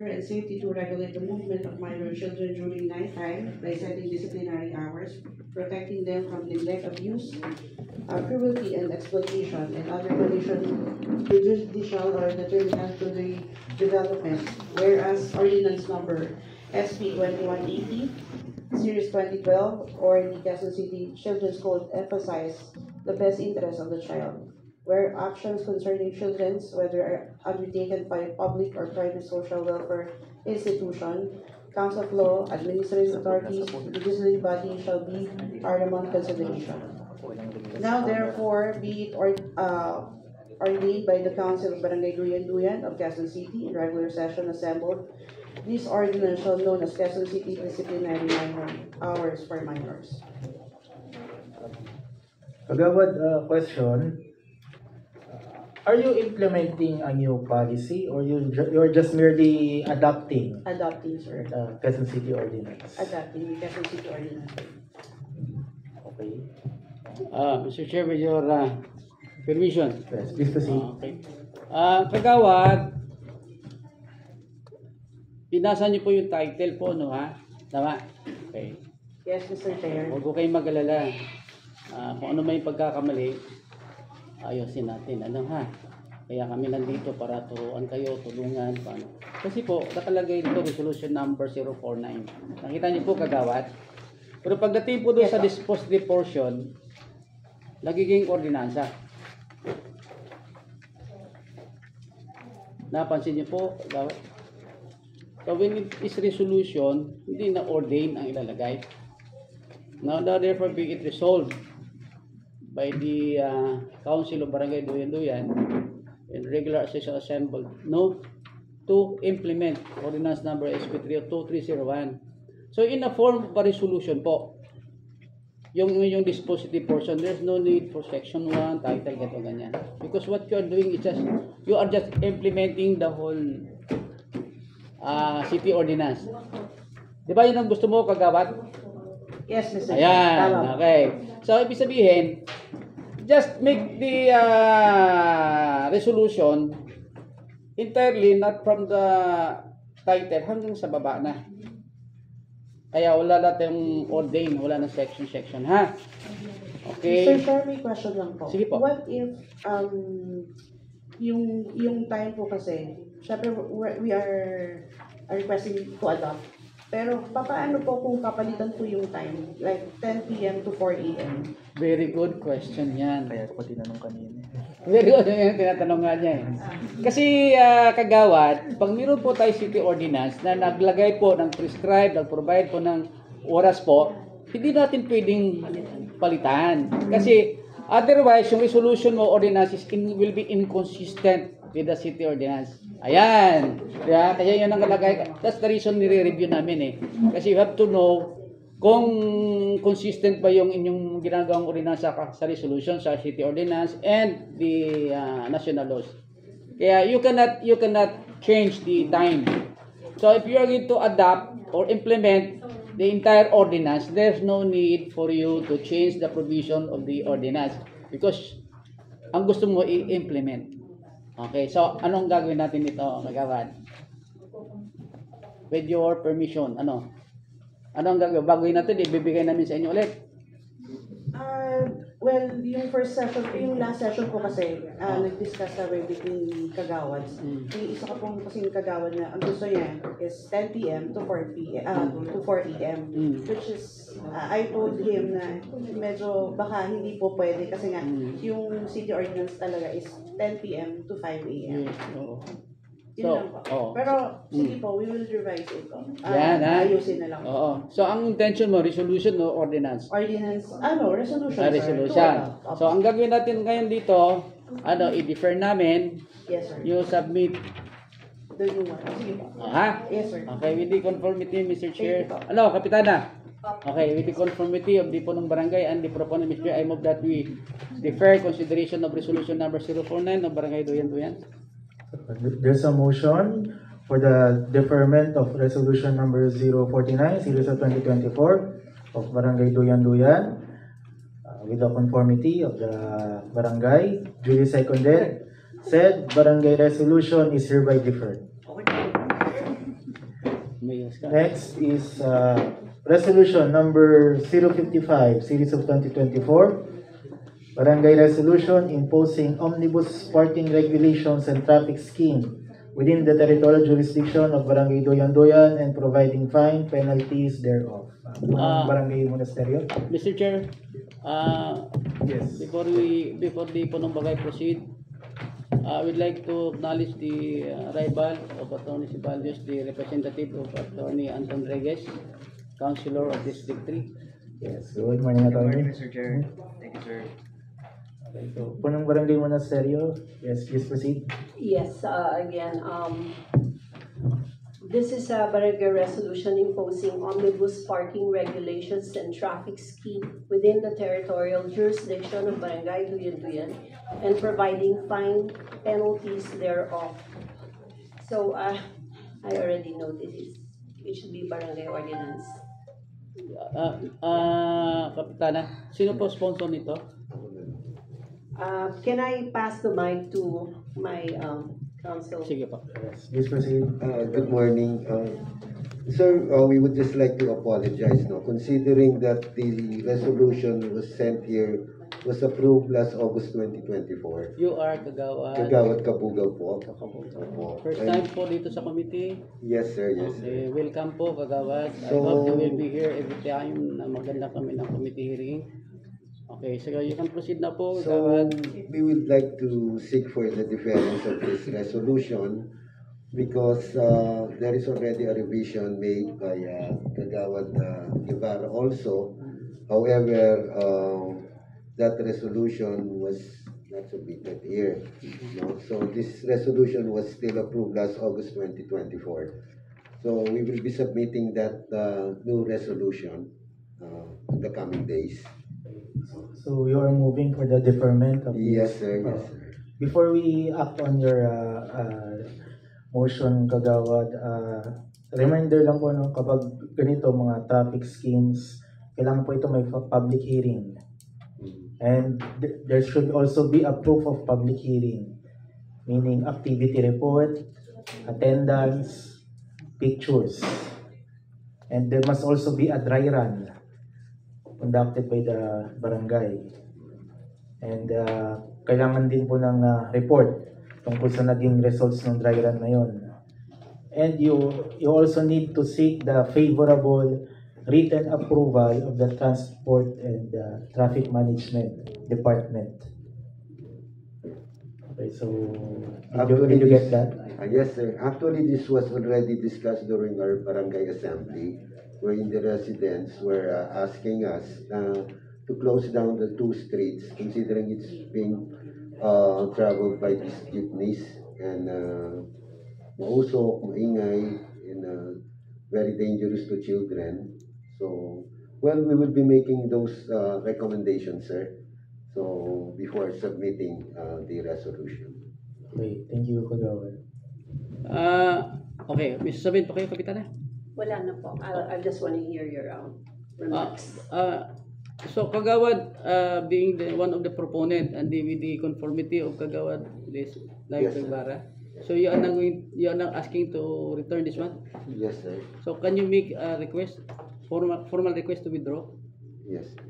and safety to regulate the movement of minor children during nighttime by setting disciplinary hours, protecting them from neglect, abuse, cruelty, and exploitation, and other conditions prejudicial or detrimental to the development. Whereas Ordinance Number SP 2180, Series 2012, or the Quezon City Children's Code emphasize the best interest of the child, where actions concerning children, whether undertaken by public or private social welfare institution, council of law, administrative authorities, legislative body shall be paramount consideration. Now therefore be it ordained by the Council of Barangay Duyan of Quezon City in regular session assembled. This ordinance shall known as Quezon City Disciplinary Minor Hours for Minors. Kagawad, question. Are you implementing a new policy or you're just merely adopting Adopting, sir. the Quezon City Ordinance? Adopting the Quezon City Ordinance. Okay. Mr. Chair, with your permission. Yes, please proceed. Okay. Kagawad, pinasa niyo po yung title po, no ha? Tama? Okay. Yes, Mr. Chair. Huwag ko kayong mag-alala. Kung ano may pagkakamali, ayusin natin. Ano ha? Kaya kami nandito para turuan kayo, tulungan, paano. Kasi po, nakalagay dito resolution number 049. Nakita niyo po, Kagawad. Pero pagdating po doon sa dispositive portion, nagiging ordinansa. Napansin niyo po, Kagawad? So when it is resolution, hindi na ordain ang ilalagay. Now therefore be it resolved by the Council of Barangay Duyan and regular session assembled, no, to implement ordinance number SP 2301. So in the form of a resolution po, yung dispositive portion, there's no need for section 1, title, gato ganyan. Because what you are doing is just, you are just implementing the whole city ordinance. Di ba yun ang gusto mo, Kagawad? Yes, Mr. Chair. Ayan, Tama. okay. So, ibig sabihin, just make the resolution entirely not from the title hanggang sa baba na. Kaya wala natin ordain, wala na section, ha? Okay. Mr. Chair, may question lang po. Sige po. What if yung time po kasi, syempre we are requesting to adopt. Pero paano po kung kapalitan po yung time? Like 10 p.m. to 4 a.m. Very good question yan. Kaya ko tinanong kanina. Very good yung tinatanong nga niya eh. Kasi Kagawad, pag meron po tayo city ordinance na naglagay po ng prescribed, nag-provide po ng oras po, hindi natin pwedeng palitan. Kasi otherwise, yung resolution mo ordinances will be inconsistent with the city ordinance. Ayan. Kaya yun ang nalagay. That's the reason nire-review namin eh. Kasi you have to know kung consistent ba yung inyong ginagawang ordinansa sa resolution, sa city ordinance, and the national laws. Kaya you cannot change the time. So if you are going to adopt or implement the entire ordinance, there's no need for you to change the provision of the ordinance because ang gusto mo i-implement. Okay, so anong gagawin natin dito, Kagawad? With your permission, ano ang gagawin? Baguhin natin, ibibigay namin sa inyo ulit. Well, yung first session, yung last session po kasi, nag-discuss kami between Kagawads. Yung isa ka pong kasing Kagawad na, ang gusto niya is 10 p.m. to 4 p.m. to 4 a.m. Which is, I told him na medyo baka hindi po pwede kasi nga, yung city ordinance talaga is 10 p.m. to 5 a.m. Yun lang po. Pero, sige po, we will revise it po. Yan, ayusin na lang po. Oo. So, ang intention mo, resolution o ordinance? Ordinance, resolution, sir. Resolution. So, ang gagawin natin ngayon dito, i-defer namin. Yes, sir. You submit. The new one. Sige po. Ha? Yes, sir. Okay, with the conformity, Mr. Chair. Ano, Kapitana? Okay, with the conformity of the Punong Barangay and the proponent, Mr. Chair, I move that we defer consideration of resolution number 049 of Barangay Duyan. There's a motion for the deferment of resolution number 049, series of 2024 of Barangay Duyan with the conformity of the barangay, duly seconded. Said barangay resolution is hereby deferred. Mayos ka. Next is resolution number 055, series of 2024. Barangay resolution imposing omnibus parking regulations and traffic scheme within the territorial jurisdiction of Barangay Doyan-Doyan and providing fine penalties thereof. Barangay Monasterio. Mr. Chair, Yes. before the Punong Bagay proceed, I would like to acknowledge the arrival of Attorney Ceballos, the representative of Attorney Anton Reges, Councilor of District 3. Yes. Good morning, Good morning, Attorney. Mr. Chair. Thank you, sir. Okay, so, Punong Barangay Monasterio. Yes, please proceed. Yes, again, this is a barangay resolution imposing omnibus parking regulations and traffic scheme within the territorial jurisdiction of Barangay Doyan-Doyan and providing fine penalties thereof. So, I already noticed it should be barangay ordinance. Kapitana, sino po sponsor nito? Can I pass the mic to my council? Sige po. Yes, please proceed. Good morning. Sir, we would just like to apologize, no, considering that the resolution was sent here, was approved last August 2024. You are Kagawad. Kagawad Kabugaw po. Opo. First time po dito sa committee. Yes, sir. Yes, sir. Okay, welcome po Kagawad. I So- hope you will be here every time na maganda kami ng committee hearing. Okay, so you can proceed na po So, Kagawad. we would like to seek for the deference of this resolution because there is already a revision made by Kagawad Guevara also. However, that resolution was not submitted here. No? So, this resolution was still approved last August 2024. So, we will be submitting that new resolution in the coming days. So you are moving for the deferment of Yes, this. sir. Yes, sir. Before we act on your motion, Kagawad, reminder lang po, no, kapag ganito mga traffic schemes, kailangan po ito may public hearing. And there should also be a proof of public hearing, meaning activity report, attendance, pictures. And there must also be a dry run conducted by the barangay. And kailangan din po ng report tungkol sa naging results ng dry run na yun. And you also need to seek the favorable written approval of the Transport and Traffic Management Department. Okay, so did you get that? Yes, sir. Actually, this was already discussed during our barangay assembly, wherein the residents were asking us to close down the two streets, considering it's being traveled by these jeepneys and mausok, maingay, and very dangerous to children. So, well, we will be making those recommendations, sir. So, before submitting the resolution. Okay, thank you, Kagawad. Okay, may sasabihin pa kayo, Kapitana? Wala na po. I just want to hear your remarks. So Kagawad, being one of the proponent and with the conformity of Kagawad, this like Yes, sir. Guevara. So you are now asking to return this one. Yes, sir. So can you make a request, formal request to withdraw? Yes, sir.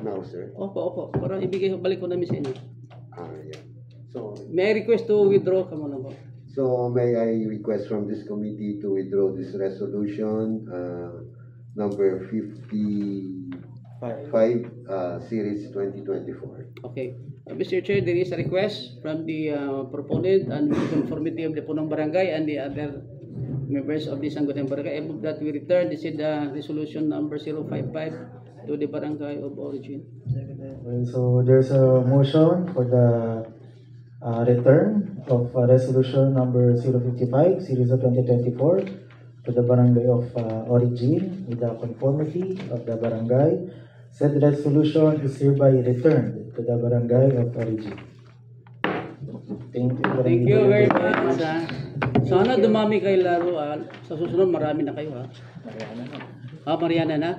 Now, sir. Opo. Para balik ko namin sa inyo. Yeah. So, May I request to withdraw? Come on po. so may I request from this committee to withdraw this resolution, number 55, series 2024. Okay. Mr. Chair, there is a request from the proponent and the conformity of the Punong Barangay and the other members of the Sangguniang Barangay. I move that we return this is the resolution number 055 to the Barangay of Origin. Okay, so there's a motion for the return of resolution number 055, series of 2024 to the Barangay of Origin with the conformity of the barangay. Said resolution is hereby returned to the Barangay of Origin. Thank you. Thank you very much. Sana dumami kayo laro. Sa susunod marami na kayo. Mariana na. Mariana na.